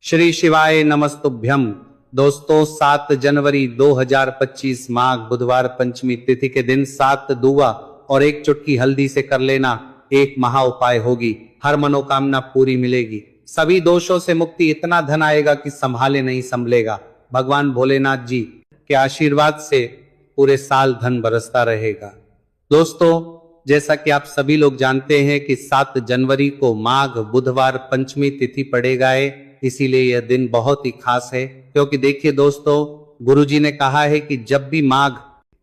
श्री शिवाय नमस्तुभ्यम। दोस्तों 7 जनवरी 2025 माघ बुधवार पंचमी तिथि के दिन 7 दूवा और 1 चुटकी हल्दी से कर लेना एक महा उपाय होगी। हर मनोकामना पूरी मिलेगी, सभी दोषों से मुक्ति, इतना धन आएगा कि संभाले नहीं संभलेगा। भगवान भोलेनाथ जी के आशीर्वाद से पूरे साल धन बरसता रहेगा। दोस्तों जैसा कि आप सभी लोग जानते हैं कि 7 जनवरी को माघ बुधवार पंचमी तिथि पड़ेगा है, इसीलिए यह दिन बहुत ही खास है। क्योंकि देखिए दोस्तों, गुरुजी ने कहा है कि जब भी माघ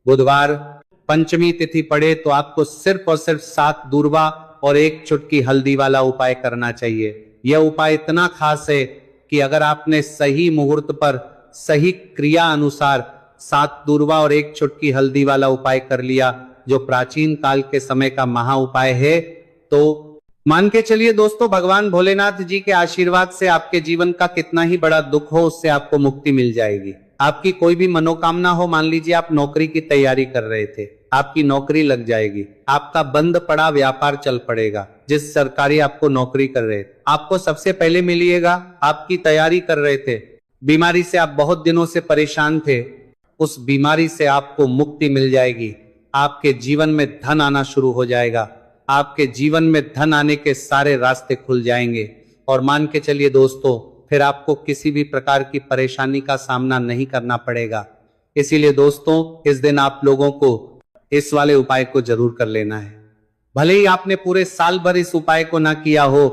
बुधवार पंचमी तिथि पड़े तो आपको सिर्फ और सिर्फ 7 दूर्वा और 1 चुटकी हल्दी वाला उपाय करना चाहिए। यह उपाय इतना खास है कि अगर आपने सही मुहूर्त पर सही क्रिया अनुसार 7 दूर्वा और 1 चुटकी हल्दी वाला उपाय कर लिया, जो प्राचीन काल के समय का महा उपाय है, तो मान के चलिए दोस्तों, भगवान भोलेनाथ जी के आशीर्वाद से आपके जीवन का कितना ही बड़ा दुख हो, उससे आपको मुक्ति मिल जाएगी। आपकी कोई भी मनोकामना हो, मान लीजिए आप नौकरी की तैयारी कर रहे थे, आपकी नौकरी लग जाएगी। आपका बंद पड़ा व्यापार चल पड़ेगा। जिस सरकारी आपको नौकरी कर रहे थे, आपको सबसे पहले मिलिएगा। आपकी तैयारी कर रहे थे, बीमारी से आप बहुत दिनों से परेशान थे, उस बीमारी से आपको मुक्ति मिल जाएगी। आपके जीवन में धन आना शुरू हो जाएगा। आपके जीवन में धन आने के सारे रास्ते खुल जाएंगे और मान के चलिए दोस्तों, फिर आपको किसी भी प्रकार की परेशानी का सामना नहीं करना पड़ेगा। इसीलिए दोस्तों, इस दिन आप लोगों को इस वाले उपाय को जरूर कर लेना है। भले ही आपने पूरे साल भर इस उपाय को ना किया हो,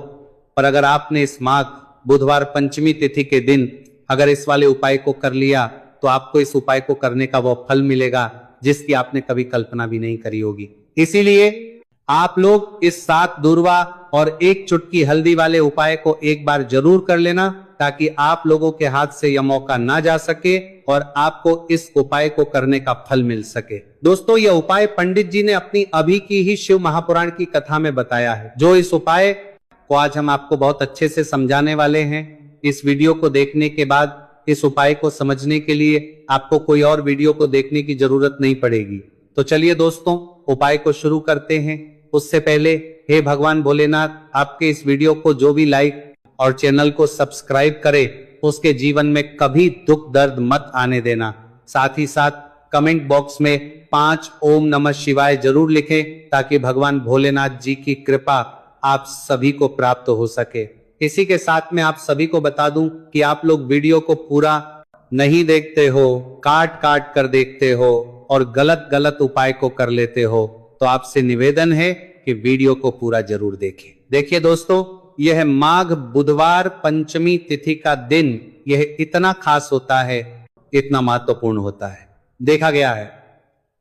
पर अगर आपने इस माघ बुधवार पंचमी तिथि के दिन अगर इस वाले उपाय को कर लिया, तो आपको इस उपाय को करने का वो फल मिलेगा जिसकी आपने कभी कल्पना भी नहीं करी होगी। इसीलिए आप लोग इस 7 दूर्वा और 1 चुटकी हल्दी वाले उपाय को एक बार जरूर कर लेना, ताकि आप लोगों के हाथ से यह मौका ना जा सके और आपको इस उपाय को करने का फल मिल सके। दोस्तों, यह उपाय पंडित जी ने अपनी अभी की ही शिव महापुराण की कथा में बताया है। जो इस उपाय को आज हम आपको बहुत अच्छे से समझाने वाले हैं। इस वीडियो को देखने के बाद इस उपाय को समझने के लिए आपको कोई और वीडियो को देखने की जरूरत नहीं पड़ेगी। तो चलिए दोस्तों, उपाय को शुरू करते हैं। उससे पहले हे भगवान भोलेनाथ, आपके इस वीडियो को जो भी लाइक और चैनल को सब्सक्राइब करे, उसके जीवन में कभी दुख दर्द मत आने देना। साथ ही साथ कमेंट बॉक्स में 5 ओम नमः शिवाय जरूर लिखें, ताकि भगवान भोलेनाथ जी की कृपा आप सभी को प्राप्त हो सके। इसी के साथ में आप सभी को बता दूं कि आप लोग वीडियो को पूरा नहीं देखते हो, काट काट कर देखते हो और गलत गलत उपाय को कर लेते हो, तो आपसे निवेदन है कि वीडियो को पूरा जरूर देखें। देखिए दोस्तों, यह माघ बुधवार पंचमी तिथि का दिन, यह इतना खास होता है, इतना महत्वपूर्ण होता है। देखा गया है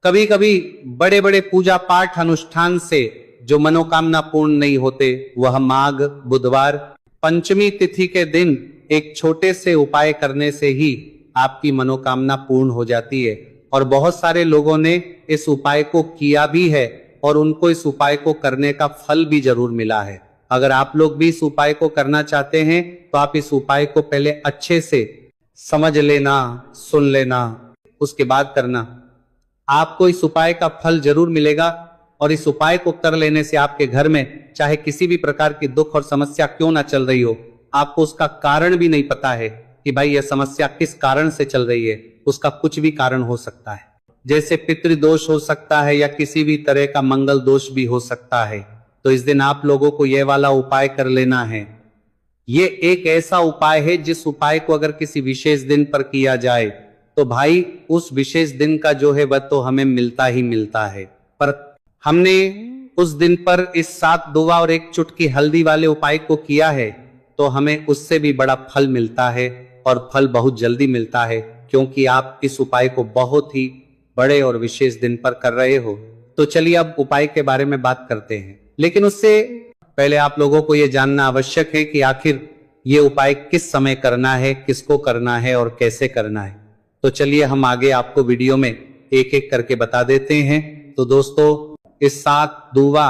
कभी कभी बड़े बड़े पूजा पाठ अनुष्ठान से जो मनोकामना पूर्ण नहीं होते, वह माघ बुधवार पंचमी तिथि के दिन एक छोटे से उपाय करने से ही आपकी मनोकामना पूर्ण हो जाती है। और बहुत सारे लोगों ने इस उपाय को किया भी है और उनको इस उपाय को करने का फल भी जरूर मिला है। अगर आप लोग भी इस उपाय को करना चाहते हैं, तो आप इस उपाय को पहले अच्छे से समझ लेना, सुन लेना, उसके बाद करना। आपको इस उपाय का फल जरूर मिलेगा और इस उपाय को कर लेने से आपके घर में चाहे किसी भी प्रकार की दुख और समस्या क्यों ना चल रही हो, आपको उसका कारण भी नहीं पता है कि भाई यह समस्या किस कारण से चल रही है, उसका कुछ भी कारण हो सकता है। जैसे पितृदोष हो सकता है या किसी भी तरह का मंगल दोष भी हो सकता है। तो इस दिन आप लोगों को यह वाला उपाय कर लेना है। ये एक ऐसा उपाय है जिस उपाय को अगर किसी विशेष दिन पर किया जाए, तो भाई उस विशेष दिन का जो है वह तो हमें मिलता ही मिलता है। पर हमने उस दिन पर इस 7 दूवा और 1 चुटकी हल्दी वाले उपाय को किया है, तो हमें उससे भी बड़ा फल मिलता है और फल बहुत जल्दी मिलता है, क्योंकि आप इस उपाय को बहुत ही बड़े और विशेष दिन पर कर रहे हो। तो चलिए अब उपाय के बारे में बात करते हैं। लेकिन उससे पहले आप लोगों को यह जानना आवश्यक है कि आखिर ये उपाय किस समय करना है, किसको करना है और कैसे करना है। तो चलिए हम आगे आपको वीडियो में एक एक करके बता देते हैं। तो दोस्तों, इस 7 दूवा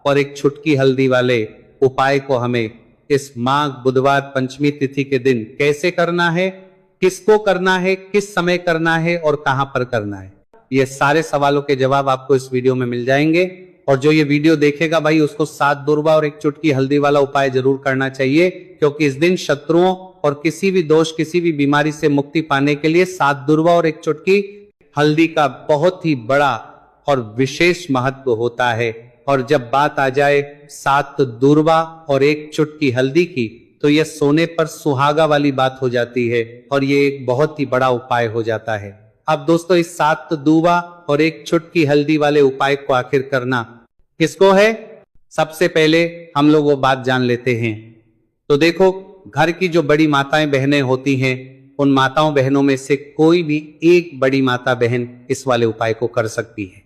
और 1 चुटकी हल्दी वाले उपाय को हमें इस माघ बुधवार पंचमी तिथि के दिन कैसे करना है, किसको करना है, किस समय करना है और कहां पर करना है, ये सारे सवालों के जवाब आपको इस वीडियो में मिल जाएंगे। और जो ये वीडियो देखेगा भाई, उसको 7 दूर्वा और 1 चुटकी हल्दी वाला उपाय जरूर करना चाहिए, क्योंकि इस दिन शत्रुओं और किसी भी दोष, किसी भी बीमारी से मुक्ति पाने के लिए 7 दूर्वा और 1 चुटकी हल्दी का बहुत ही बड़ा और विशेष महत्व होता है। और जब बात आ जाए 7 दूर्वा और 1 चुटकी हल्दी की, तो यह सोने पर सुहागा वाली बात हो जाती है और ये एक बहुत ही बड़ा उपाय हो जाता है। अब दोस्तों, इस 7 दूर्वा और 1 चुटकी हल्दी वाले उपाय को आखिर करना किसको है? सबसे पहले हम लोग वो बात जान लेते हैं। तो देखो, घर की जो बड़ी माताएं बहनें होती हैं, उन माताओं बहनों में से कोई भी एक बड़ी माता बहन इस वाले उपाय को कर सकती है।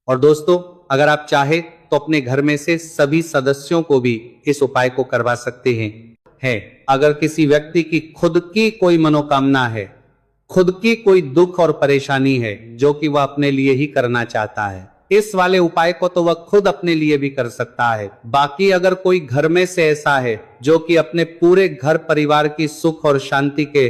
और दोस्तों, अगर आप चाहे तो अपने घर में से सभी सदस्यों को भी इस उपाय को करवा सकते हैं। अगर किसी व्यक्ति की खुद की कोई मनोकामना है, खुद की कोई दुख और परेशानी है जो कि वह अपने लिए ही करना चाहता है, इस वाले उपाय को तो वह खुद अपने लिए भी कर सकता है। बाकी अगर कोई घर में से ऐसा है जो कि अपने पूरे घर परिवार की सुख और शांति के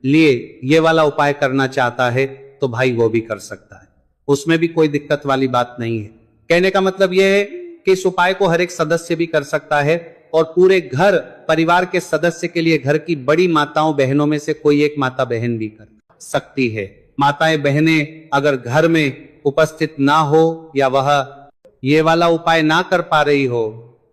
लिए ये वाला उपाय करना चाहता है, तो भाई वो भी कर सकता है, उसमें भी कोई दिक्कत वाली बात नहीं है। कहने का मतलब यह है कि इस उपाय को हर एक सदस्य भी कर सकता है और पूरे घर परिवार के सदस्य के लिए घर की बड़ी माताओं बहनों में से कोई एक माता बहन भी कर सकती है। माताएं बहनें अगर घर में उपस्थित ना हो या वह ये वाला उपाय ना कर पा रही हो,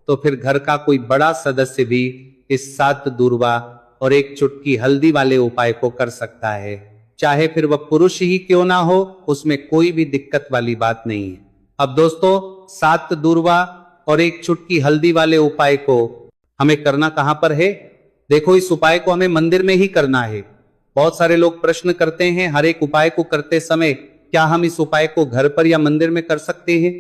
तो फिर घर का कोई बड़ा सदस्य भी इस 7 दूर्वा और 1 चुटकी हल्दी वाले उपाय को कर सकता है। चाहे फिर वह पुरुष ही क्यों ना हो, उसमें कोई भी दिक्कत वाली बात नहीं है। अब दोस्तों, 7 दूर्वा और 1 चुटकी हल्दी वाले उपाय को हमें करना कहां पर है? देखो, इस उपाय को हमें मंदिर में ही करना है। बहुत सारे लोग प्रश्न करते हैं, हर एक उपाय को करते समय क्या हम इस उपाय को घर पर या मंदिर में कर सकते हैं?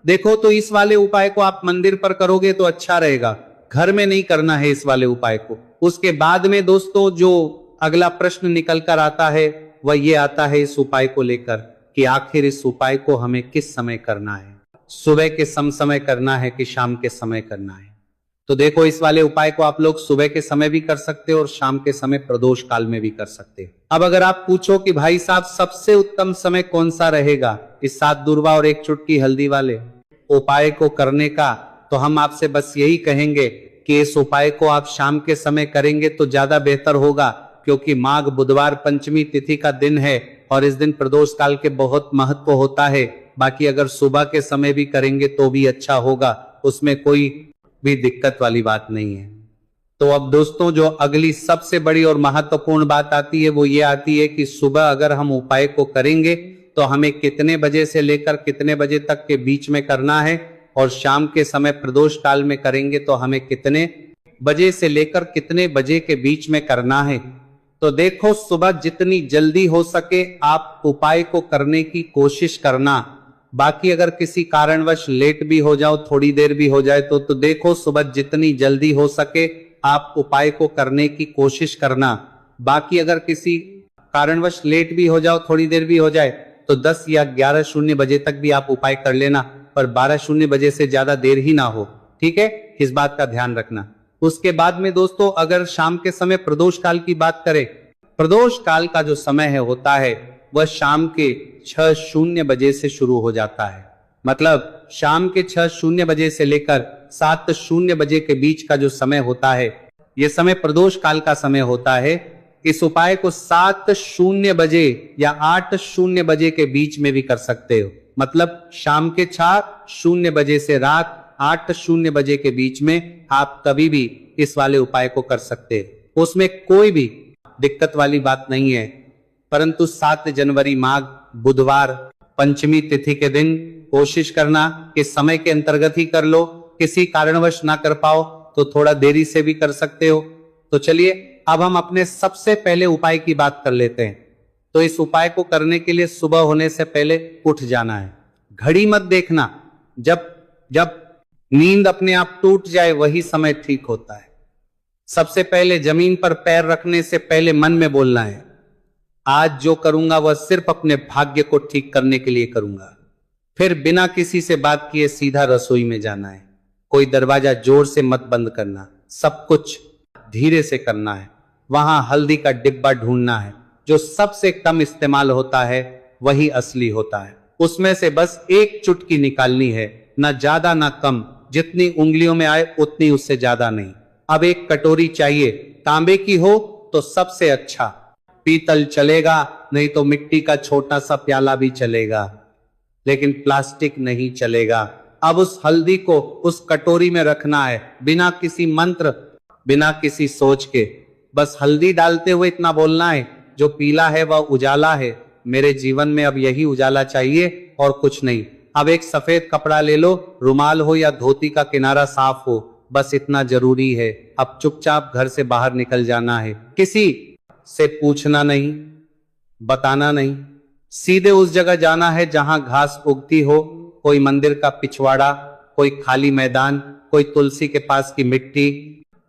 देखो, तो इस वाले उपाय को आप मंदिर पर करोगे तो अच्छा रहेगा, घर में नहीं करना है इस वाले उपाय को। उसके बाद में दोस्तों, जो अगला प्रश्न निकल कर आता है वह ये आता है इस उपाय को लेकर कि आखिर इस उपाय को हमें किस समय करना है, सुबह के समय करना है कि शाम के समय करना है? तो देखो, इस वाले उपाय को आप लोग सुबह के समय भी कर सकते हो और शाम के समय प्रदोष काल में भी कर सकते हो। अब अगर आप पूछो कि भाई साहब सबसे उत्तम समय कौन सा रहेगा इस 7 दूर्वा और 1 चुटकी हल्दी वाले उपाय को करने का, तो हम आपसे बस यही कहेंगे कि इस उपाय को आप शाम के समय करेंगे तो ज्यादा बेहतर होगा, क्योंकि माघ बुधवार पंचमी तिथि का दिन है और इस दिन प्रदोष काल के बहुत महत्व होता है। बाकी अगर सुबह के समय भी करेंगे तो भी अच्छा होगा, उसमें कोई भी दिक्कत वाली बात नहीं है। तो अब दोस्तों, जो अगली सबसे बड़ी और महत्वपूर्ण बात आती है वो ये आती है कि सुबह अगर हम उपाय को करेंगे तो हमें कितने बजे से लेकर कितने बजे तक के बीच में करना है, और शाम के समय प्रदोष काल में करेंगे तो हमें कितने बजे से लेकर कितने बजे के बीच में करना है। तो देखो, सुबह जितनी जल्दी हो सके आप उपाय को करने की कोशिश करना। बाकी अगर किसी कारणवश लेट भी हो जाओ, थोड़ी देर भी हो जाए तो देखो, सुबह जितनी जल्दी हो सके आप उपाय को करने की कोशिश करना। बाकी अगर किसी कारणवश लेट भी हो जाओ, थोड़ी देर भी हो जाए, तो 10 या 11:00 बजे तक भी आप उपाय कर लेना, पर 12:00 बजे से ज्यादा देर ही ना हो, ठीक है? इस बात का ध्यान रखना। उसके बाद में दोस्तों, अगर शाम के समय प्रदोष काल की बात करें, प्रदोष काल का जो समय है होता है वह शाम के 6:00 बजे से शुरू हो जाता है। मतलब शाम के 6:00 बजे से लेकर 7:00 बजे के बीच का जो समय होता है, यह समय प्रदोष काल का समय होता है। इस उपाय को 7:00 बजे या 8:00 बजे के बीच में भी कर सकते हो। मतलब शाम के 6:00 बजे से रात 8:00 बजे के बीच में आप कभी भी इस वाले उपाय को कर सकते हो, उसमें कोई भी दिक्कत वाली बात नहीं है। परंतु 7 जनवरी माघ बुधवार पंचमी तिथि के दिन कोशिश करना कि समय के अंतर्गत ही कर लो। किसी कारणवश ना कर पाओ तो थोड़ा देरी से भी कर सकते हो। तो चलिए, अब हम अपने सबसे पहले उपाय की बात कर लेते हैं। तो इस उपाय को करने के लिए सुबह होने से पहले उठ जाना है। घड़ी मत देखना, जब नींद अपने आप टूट जाए वही समय ठीक होता है। सबसे पहले जमीन पर पैर रखने से पहले मन में बोलना है, आज जो करूंगा वह सिर्फ अपने भाग्य को ठीक करने के लिए करूंगा। फिर बिना किसी से बात किए सीधा रसोई में जाना है। कोई दरवाजा जोर से मत बंद करना, सब कुछ धीरे से करना है। वहां हल्दी का डिब्बा ढूंढना है, जो सबसे कम इस्तेमाल होता है वही असली होता है। उसमें से बस 1 चुटकी निकालनी है, ना ज्यादा ना कम, जितनी उंगलियों में आए उतनी, उससे ज्यादा नहीं। अब एक कटोरी चाहिए, तांबे की हो तो सबसे अच्छा पीतल चलेगा, नहीं तो मिट्टी का छोटा सा प्याला भी चलेगा, लेकिन प्लास्टिक नहीं चलेगा। अब उस हल्दी को उस कटोरी में रखना है, बिना किसी मंत्र, बिना किसी सोच के। बस हल्दी डालते हुए इतना बोलना है, जो पीला है वह उजाला है, मेरे जीवन में अब यही उजाला चाहिए और कुछ नहीं। अब एक सफेद कपड़ा ले लो, रुमाल हो या धोती का किनारा साफ हो, बस इतना जरूरी है। अब चुपचाप घर से बाहर निकल जाना है, किसी से पूछना नहीं, बताना नहीं, सीधे उस जगह जाना है जहां घास उगती हो, कोई मंदिर का पिछवाड़ा, कोई खाली मैदान, कोई तुलसी के पास की मिट्टी,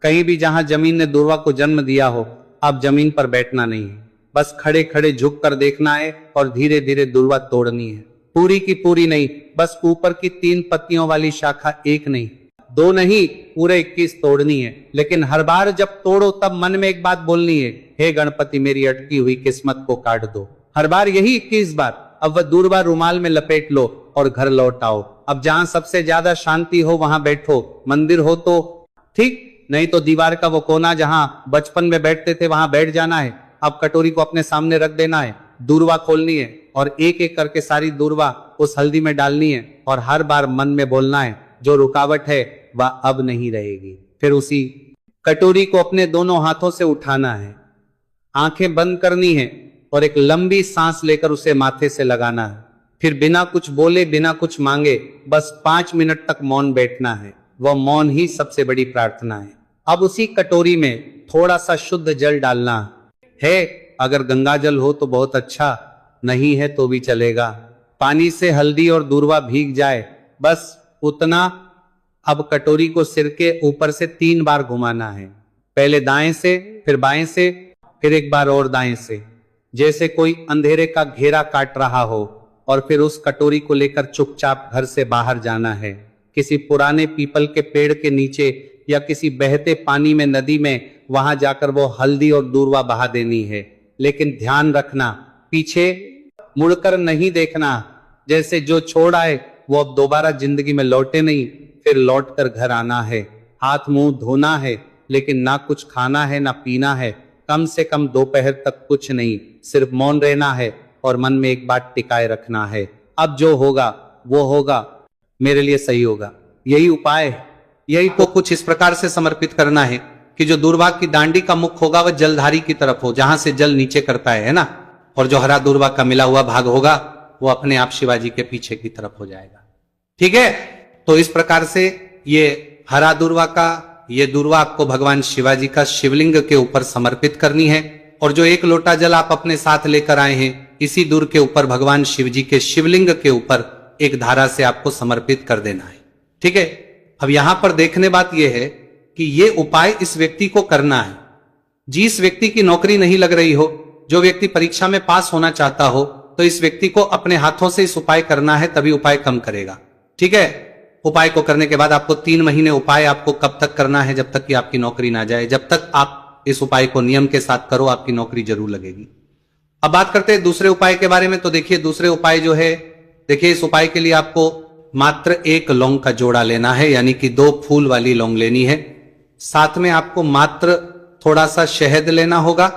कहीं भी जहां जमीन ने दूर्वा को जन्म दिया हो। अब जमीन पर बैठना नहीं है, बस खड़े खड़े झुक कर देखना है और धीरे धीरे दूर्वा तोड़नी है, पूरी की पूरी नहीं, बस ऊपर की 3 पत्तियों वाली शाखा, एक नहीं, 2 नहीं, पूरे 21 तोड़नी है। लेकिन हर बार जब तोड़ो तब मन में एक बात बोलनी है, हे गणपति मेरी अटकी हुई किस्मत को काट दो। हर बार यही 21 बार। अब वह दूर्वा रुमाल में लपेट लो और घर लौट आओ। अब जहां सबसे ज्यादा शांति हो वहां बैठो, मंदिर हो तो ठीक, नहीं तो दीवार का वो कोना जहां बचपन में बैठते थे वहां बैठ जाना है। अब कटोरी को अपने सामने रख देना है, दूर्वा खोलनी है और एक एक करके सारी दूर्वा उस हल्दी में डालनी है और हर बार मन में बोलना है, जो रुकावट है वह अब नहीं रहेगी। फिर उसी कटोरी को अपने दोनों हाथों से उठाना है, आंखें बंद करनी है और एक लंबी सांस लेकर उसे माथे से लगाना है। फिर बिना कुछ बोले, बिना कुछ मांगे, बस 5 मिनट तक मौन बैठना है। वह मौन ही सबसे बड़ी प्रार्थना है। अब उसी कटोरी में थोड़ा सा शुद्ध जल डालना है, अगर गंगा जल हो तो बहुत अच्छा, नहीं है तो भी चलेगा। पानी से हल्दी और दूर्वा भीग जाए, बस उतना। अब कटोरी को सिर के ऊपर से 3 बार घुमाना है, पहले दाएं से, फिर बाएं से, फिर एक बार और दाएं से, जैसे कोई अंधेरे का घेरा काट रहा हो। और फिर उस कटोरी को लेकर चुपचाप घर से बाहर जाना है, किसी पुराने पीपल के पेड़ के नीचे या किसी बहते पानी में, नदी में, वहां जाकर वो हल्दी और दूर्वा बहा देनी है। लेकिन ध्यान रखना, पीछे मुड़कर नहीं देखना, जैसे जो छोड़ आए वो अब दोबारा जिंदगी में लौटे नहीं। फिर लौट कर घर आना है, हाथ मुंह धोना है, लेकिन ना कुछ खाना है ना पीना है, कम से कम दोपहर तक कुछ नहीं, सिर्फ मौन रहना है और मन में एक बात टिकाए रखना है, अब जो होगा वो होगा, मेरे लिए सही होगा। यही उपाय, यही को कुछ इस प्रकार से समर्पित करना है कि जो दूर्वा की डांडी का मुख होगा वह जलधारी की तरफ हो, जहां से जल नीचे करता है ना, और जो हरा दूर्वा का मिला हुआ भाग होगा वो अपने आप शिवाजी के पीछे की तरफ हो जाएगा। ठीक है, तो इस प्रकार से ये हरा दूर्वा का, ये दूर्वा आपको भगवान शिवाजी का शिवलिंग के ऊपर समर्पित करनी है। और जो 1 लोटा जल आप अपने साथ लेकर आए हैं, इसी दूर के ऊपर भगवान शिवजी के शिवलिंग के ऊपर एक धारा से आपको समर्पित कर देना है। ठीक है, अब यहां पर देखने बात यह है कि ये उपाय इस व्यक्ति को करना है। जिस व्यक्ति की नौकरी नहीं लग रही हो, जो व्यक्ति परीक्षा में पास होना चाहता हो, तो इस व्यक्ति को अपने हाथों से इस उपाय करना है, तभी उपाय कम करेगा। ठीक है, उपाय को करने के बाद आपको 3 महीने उपाय आपको कब तक करना है, जब तक कि आपकी नौकरी ना जाए। जब तक आप इस उपाय को नियम के साथ करो, आपकी नौकरी जरूर लगेगी। अब बात करते हैं दूसरे उपाय के बारे में। तो देखिए दूसरे उपाय जो है, देखिए इस उपाय के लिए आपको मात्र 1 लौंग का जोड़ा लेना है, यानी कि 2 फूल वाली लौंग लेनी है। साथ में आपको मात्र थोड़ा सा शहद लेना होगा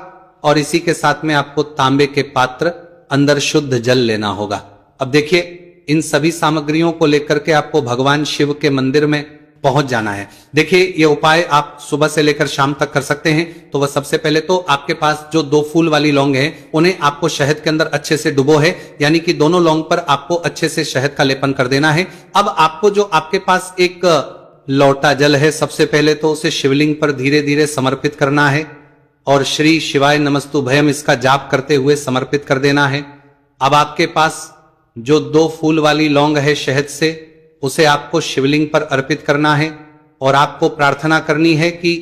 और इसी के साथ में आपको तांबे के पात्र, अंदर शुद्ध जल लेना होगा। अब देखिए इन सभी सामग्रियों को लेकर के आपको भगवान शिव के मंदिर में पहुंच जाना है। देखिए ये उपाय आप सुबह से लेकर शाम तक कर सकते हैं। तो वह सबसे पहले तो आपके पास जो 2 फूल वाली लौंग है, उन्हें आपको शहद के अंदर अच्छे से डुबो है, यानी कि दोनों लौंग पर आपको अच्छे से शहद का लेपन कर देना है। अब आपको जो आपके पास एक लोटा जल है, सबसे पहले तो उसे शिवलिंग पर धीरे धीरे समर्पित करना है और श्री शिवाय नमस्तुभयम इसका जाप करते हुए समर्पित कर देना है। अब आपके पास जो 2 फूल वाली लौंग है शहद से, उसे आपको शिवलिंग पर अर्पित करना है और आपको प्रार्थना करनी है कि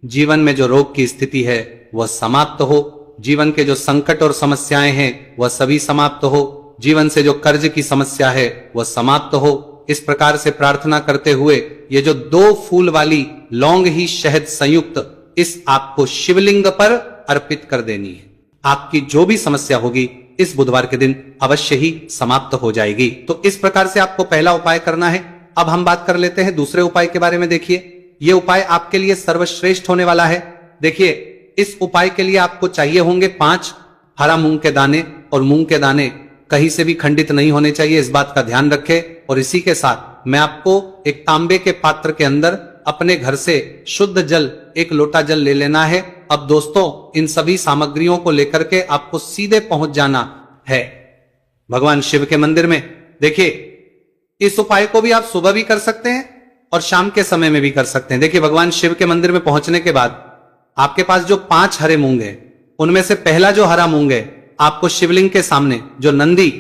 जीवन में जो रोग की स्थिति है वह समाप्त हो, जीवन के जो संकट और समस्याएं हैं वह सभी समाप्त हो, जीवन से जो कर्ज की समस्या है वह समाप्त हो। इस प्रकार से प्रार्थना करते हुए ये जो 2 फूल वाली लौंग ही शहद संयुक्त इस आपको शिवलिंग पर अर्पित कर देनी है। आपकी जो भी समस्या होगी इस बुधवार के दिन अवश्य ही समाप्त हो जाएगी। तो इस प्रकार से आपको पहला उपाय करना है। अब हम बात कर लेते हैं दूसरे उपाय के बारे में। देखिए ये उपाय आपके लिए सर्वश्रेष्ठ होने वाला है। देखिए इस उपाय के लिए आपको चाहिए होंगे 5 हरा मूंग के दाने, और मूंग के दाने कहीं से भी खंडित नहीं होने चाहिए, इस बात का ध्यान रखें। और इसी के साथ मैं आपको एक तांबे के पात्र के अंदर अपने घर से शुद्ध जल, 1 लोटा जल ले लेना है। अब दोस्तों, इन सभी सामग्रियों को लेकर के आपको सीधे पहुंच जाना है भगवान शिव के मंदिर में। देखिए, इस उपाय को भी आप सुबह भी कर सकते हैं और शाम के समय में भी कर सकते हैं। देखिए, भगवान शिव के मंदिर में पहुंचने के बाद आपके पास जो 5 हरे मूंग है, उनमें से पहला जो हरा मूंग है, आपको शिवलिंग के सामने, जो नंदी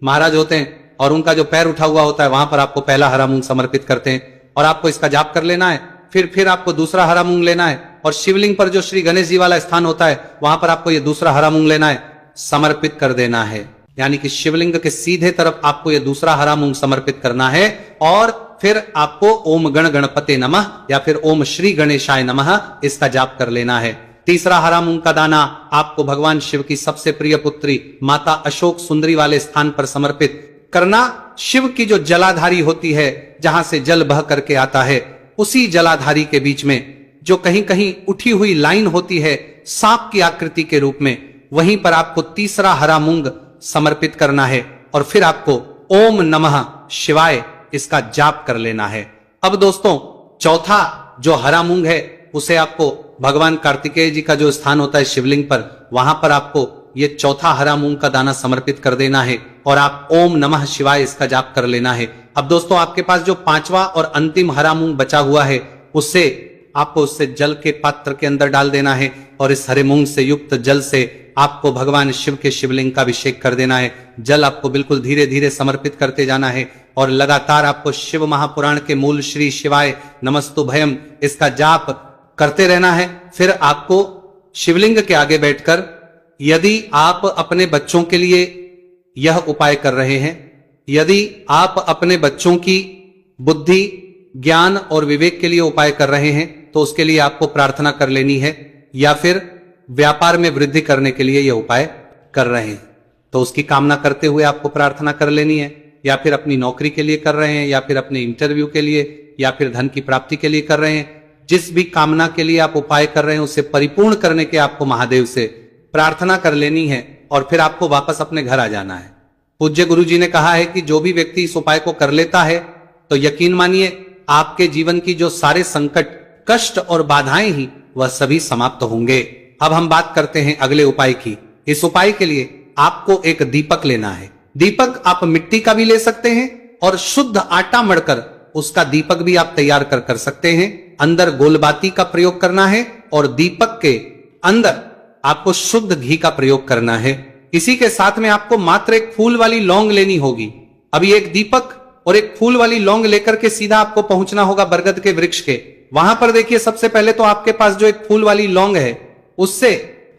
महाराज होते हैं और उनका जो पैर उठा हुआ होता है, वहां पर आपको पहला हरा मूंग समर्पित करते हैं और आपको इसका जाप कर लेना है। फिर आपको दूसरा हरा मूंग लेना है और शिवलिंग पर जो श्री गणेश जी वाला स्थान होता है, वहां पर आपको ये दूसरा हरा मूंग लेना है, समर्पित कर देना है। यानी कि शिवलिंग के सीधे तरफ आपको ये दूसरा हरा मूंग समर्पित करना है और फिर आपको ओम गण गणपते नमः या फिर ओम श्री गणेशाय नमः इसका जाप कर लेना है। तीसरा हरा मूंग का दाना आपको भगवान शिव की सबसे प्रिय पुत्री माता अशोक सुंदरी वाले स्थान पर समर्पित करना। शिव की जो जलाधारी होती है, जहां से जल बह करके आता है, उसी जलाधारी के बीच में जो कहीं कहीं उठी हुई लाइन होती है सांप की आकृति के रूप में, वहीं पर आपको तीसरा हरा मूंग समर्पित करना है और फिर आपको ओम नमः शिवाय इसका जाप कर लेना है। अब दोस्तों, चौथा जो हरा मूंग है, उसे आपको भगवान कार्तिकेय जी का जो स्थान होता है शिवलिंग पर, वहां पर आपको ये चौथा हरा मूंग का दाना समर्पित कर देना है और आप ओम नमः शिवाय इसका जाप कर लेना है। अब दोस्तों, आपके पास जो 5वां और अंतिम हरा मूंग बचा हुआ है, उससे आपको उससे जल के पात्र के अंदर डाल देना है और इस हरे मूंग से युक्त जल से आपको भगवान शिव के शिवलिंग का अभिषेक कर देना है। जल आपको बिल्कुल धीरे धीरे समर्पित करते जाना है और लगातार आपको शिव महापुराण के मूल श्री शिवाय नमस्तुभयम इसका जाप करते रहना है। फिर आपको शिवलिंग के आगे बैठकर, यदि आप अपने बच्चों के लिए यह उपाय कर रहे हैं, यदि आप अपने बच्चों की बुद्धि, ज्ञान और विवेक के लिए उपाय कर रहे हैं, तो उसके लिए आपको प्रार्थना कर लेनी है, या फिर व्यापार में वृद्धि करने के लिए यह उपाय कर रहे हैं तो उसकी कामना करते हुए आपको प्रार्थना कर लेनी है, या फिर अपनी नौकरी के लिए कर रहे हैं, या फिर अपने इंटरव्यू के लिए, या फिर धन की प्राप्ति के लिए कर रहे हैं। जिस भी कामना के लिए आप उपाय कर रहे हैं, उसे परिपूर्ण करने के आपको महादेव से प्रार्थना कर लेनी है और फिर आपको वापस अपने घर आ जाना है। पूज्य गुरु जी ने कहा है कि जो भी व्यक्ति इस उपाय को कर लेता है, तो यकीन मानिए आपके जीवन की जो सारे संकट, कष्ट और बाधाएं ही, वह सभी समाप्त होंगे। अब हम बात करते हैं अगले उपाय की। इस उपाय के लिए आपको एक दीपक लेना है। दीपक आप मिट्टी का भी ले सकते हैं और शुद्ध आटा मढ़कर उसका दीपक भी आप तैयार कर सकते हैं। अंदर गोलबाती का प्रयोग करना है और दीपक के अंदर आपको शुद्ध घी का प्रयोग करना है। इसी के साथ में आपको मात्र एक फूल वाली लौंग लेनी होगी। अभी एक दीपक और एक फूल वाली लौंग लेकर के सीधा आपको पहुंचना होगा बरगद के वृक्ष के। वहां पर देखिए, सबसे पहले तो आपके पास जो एक फूल वाली लौंग है, उससे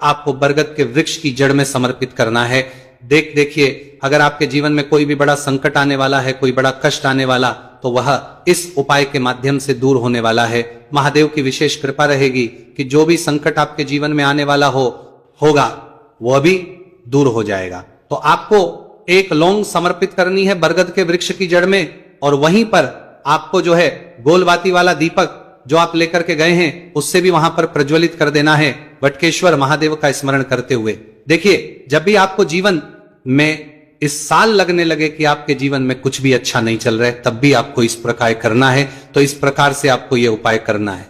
आपको बरगद के वृक्ष की जड़ में समर्पित करना है। देखिए, अगर आपके जीवन में कोई भी बड़ा संकट आने वाला है, कोई बड़ा कष्ट आने वाला, तो वह इस उपाय के माध्यम से दूर होने वाला है। महादेव की विशेष कृपा रहेगी कि जो भी संकट आपके जीवन में आने वाला होगा वह भी दूर हो जाएगा। तो आपको एक लौंग समर्पित करनी है बरगद के वृक्ष की जड़ में, और वहीं पर आपको जो है गोलबाती वाला दीपक जो आप लेकर के गए हैं, उससे भी वहां पर प्रज्वलित कर देना है, वटकेश्वर महादेव का स्मरण करते हुए। देखिए, जब भी आपको जीवन में इस साल लगने लगे कि आपके जीवन में कुछ भी अच्छा नहीं चल रहा है, तब भी आपको इस प्रकार करना है। तो इस प्रकार से आपको यह उपाय करना है।